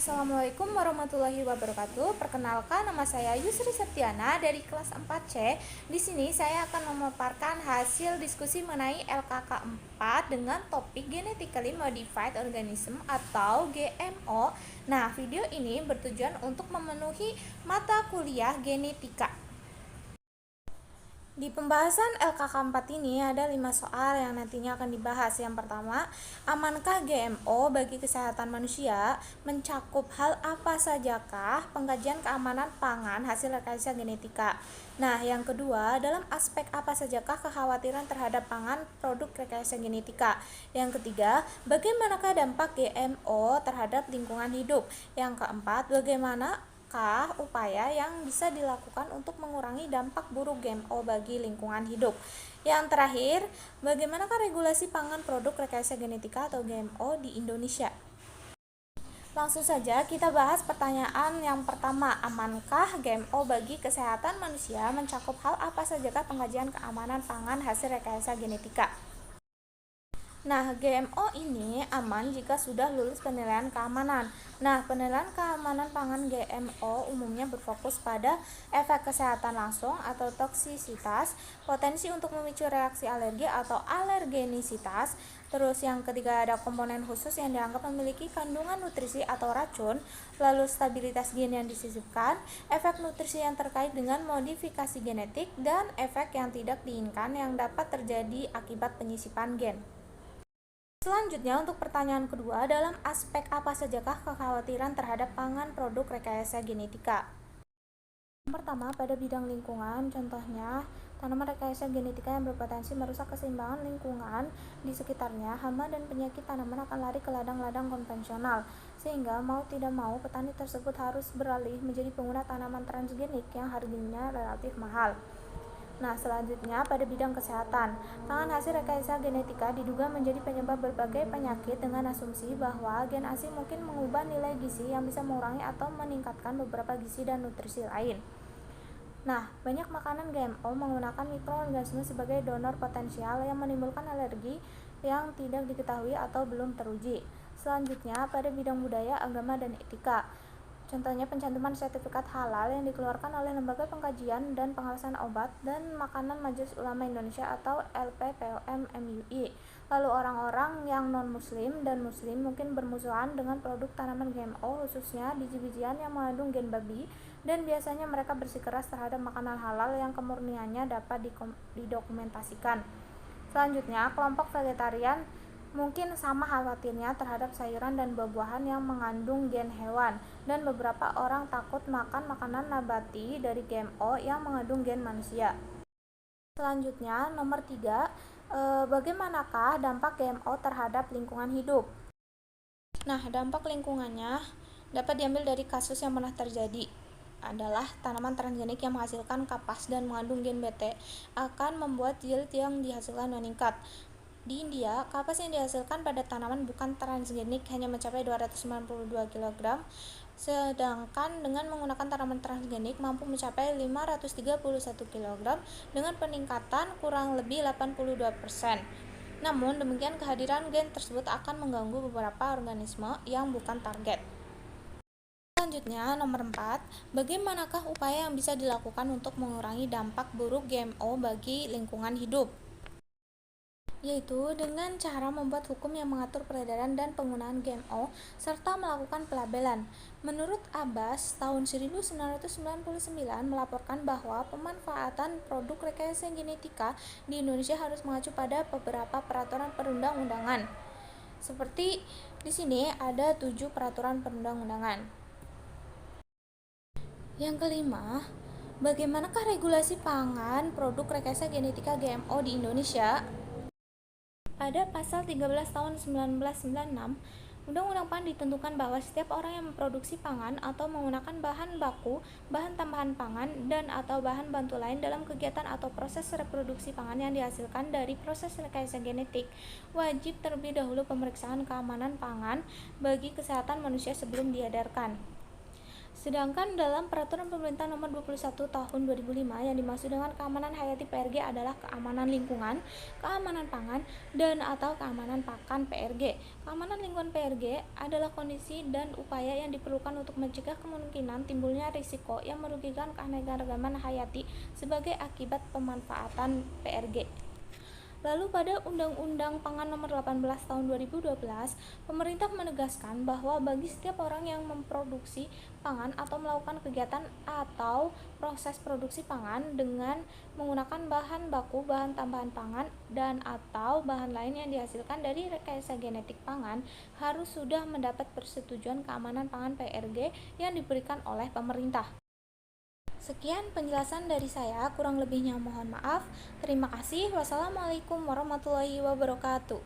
Assalamualaikum warahmatullahi wabarakatuh. Perkenalkan, nama saya Yusri Septiana dari kelas 4C. Di sini saya akan memaparkan hasil diskusi mengenai LKK 4 dengan topik Genetically Modified Organism atau GMO. Nah, video ini bertujuan untuk memenuhi mata kuliah genetika. Di pembahasan LKK 4 ini ada 5 soal yang nantinya akan dibahas. Yang pertama, amankah GMO bagi kesehatan manusia? Mencakup hal apa sajakah pengkajian keamanan pangan hasil rekayasa genetika? Nah, yang kedua, dalam aspek apa sajakah kekhawatiran terhadap pangan produk rekayasa genetika? Yang ketiga, bagaimanakah dampak GMO terhadap lingkungan hidup? Yang keempat, bagaimana upaya yang bisa dilakukan untuk mengurangi dampak buruk GMO bagi lingkungan hidup? Yang terakhir, bagaimanakah regulasi pangan produk rekayasa genetika atau GMO di Indonesia? Langsung saja kita bahas pertanyaan yang pertama, amankah GMO bagi kesehatan manusia? Mencakup hal apa sajakah pengkajian keamanan pangan hasil rekayasa genetika? Nah, GMO ini aman jika sudah lulus penilaian keamanan. Nah, penilaian keamanan pangan GMO umumnya berfokus pada efek kesehatan langsung atau toksisitas, potensi untuk memicu reaksi alergi atau alergenisitas. Terus yang ketiga, ada komponen khusus yang dianggap memiliki kandungan nutrisi atau racun, lalu stabilitas gen yang disisipkan, efek nutrisi yang terkait dengan modifikasi genetik, dan efek yang tidak diinginkan yang dapat terjadi akibat penyisipan gen. Selanjutnya, untuk pertanyaan kedua, dalam aspek apa sajakah kekhawatiran terhadap pangan produk rekayasa genetika? Yang pertama, pada bidang lingkungan, contohnya tanaman rekayasa genetika yang berpotensi merusak keseimbangan lingkungan di sekitarnya, hama dan penyakit tanaman akan lari ke ladang-ladang konvensional, sehingga mau tidak mau petani tersebut harus beralih menjadi pengguna tanaman transgenik yang harganya relatif mahal. Nah, selanjutnya pada bidang kesehatan, pangan hasil rekayasa genetika diduga menjadi penyebab berbagai penyakit dengan asumsi bahwa gen asing mungkin mengubah nilai gizi yang bisa mengurangi atau meningkatkan beberapa gizi dan nutrisi lain. Nah, banyak makanan GMO menggunakan mikroorganisme sebagai donor potensial yang menimbulkan alergi yang tidak diketahui atau belum teruji. Selanjutnya, pada bidang budaya, agama, dan etika. Contohnya pencantuman sertifikat halal yang dikeluarkan oleh Lembaga Pengkajian dan Pengawasan Obat dan Makanan Majelis Ulama Indonesia atau LPPOM MUI. Lalu orang-orang yang non-muslim dan muslim mungkin bermusuhan dengan produk tanaman GMO, khususnya biji-bijian yang mengandung gen babi, dan biasanya mereka bersikeras terhadap makanan halal yang kemurniannya dapat didokumentasikan. Selanjutnya, kelompok vegetarian mungkin sama khawatirnya terhadap sayuran dan buah-buahan yang mengandung gen hewan, dan beberapa orang takut makan makanan nabati dari GMO yang mengandung gen manusia. Selanjutnya, nomor 3, bagaimanakah dampak GMO terhadap lingkungan hidup? Nah, dampak lingkungannya dapat diambil dari kasus yang pernah terjadi adalah tanaman transgenik yang menghasilkan kapas dan mengandung gen BT akan membuat yield yang dihasilkan meningkat. Di India, kapas yang dihasilkan pada tanaman bukan transgenik hanya mencapai 292 kg, sedangkan dengan menggunakan tanaman transgenik mampu mencapai 531 kg dengan peningkatan kurang lebih 82%. Namun demikian, kehadiran gen tersebut akan mengganggu beberapa organisme yang bukan target. Selanjutnya, nomor 4, bagaimanakah upaya yang bisa dilakukan untuk mengurangi dampak buruk GMO bagi lingkungan hidup? Yaitu dengan cara membuat hukum yang mengatur peredaran dan penggunaan GMO serta melakukan pelabelan. Menurut Abbas, tahun 1999 melaporkan bahwa pemanfaatan produk rekayasa genetika di Indonesia harus mengacu pada beberapa peraturan perundang-undangan. Seperti di sini ada 7 peraturan perundang-undangan. Yang kelima, bagaimanakah regulasi pangan produk rekayasa genetika GMO di Indonesia? Pada pasal 13 tahun 1996, Undang-Undang PAN ditentukan bahwa setiap orang yang memproduksi pangan atau menggunakan bahan baku, bahan tambahan pangan, dan atau bahan bantu lain dalam kegiatan atau proses reproduksi pangan yang dihasilkan dari proses rekayasa genetik, wajib terlebih dahulu pemeriksaan keamanan pangan bagi kesehatan manusia sebelum diedarkan. Sedangkan dalam Peraturan Pemerintah Nomor 21 Tahun 2005 yang dimaksud dengan keamanan hayati PRG adalah keamanan lingkungan, keamanan pangan, dan atau keamanan pakan PRG. Keamanan lingkungan PRG adalah kondisi dan upaya yang diperlukan untuk mencegah kemungkinan timbulnya risiko yang merugikan keanekaragaman hayati sebagai akibat pemanfaatan PRG. Lalu pada Undang-Undang Pangan Nomor 18 Tahun 2012, pemerintah menegaskan bahwa bagi setiap orang yang memproduksi pangan atau melakukan kegiatan atau proses produksi pangan dengan menggunakan bahan baku, bahan tambahan pangan, dan atau bahan lain yang dihasilkan dari rekayasa genetik pangan harus sudah mendapat persetujuan keamanan pangan PRG yang diberikan oleh pemerintah. Sekian penjelasan dari saya, kurang lebihnya mohon maaf. Terima kasih. Wassalamualaikum warahmatullahi wabarakatuh.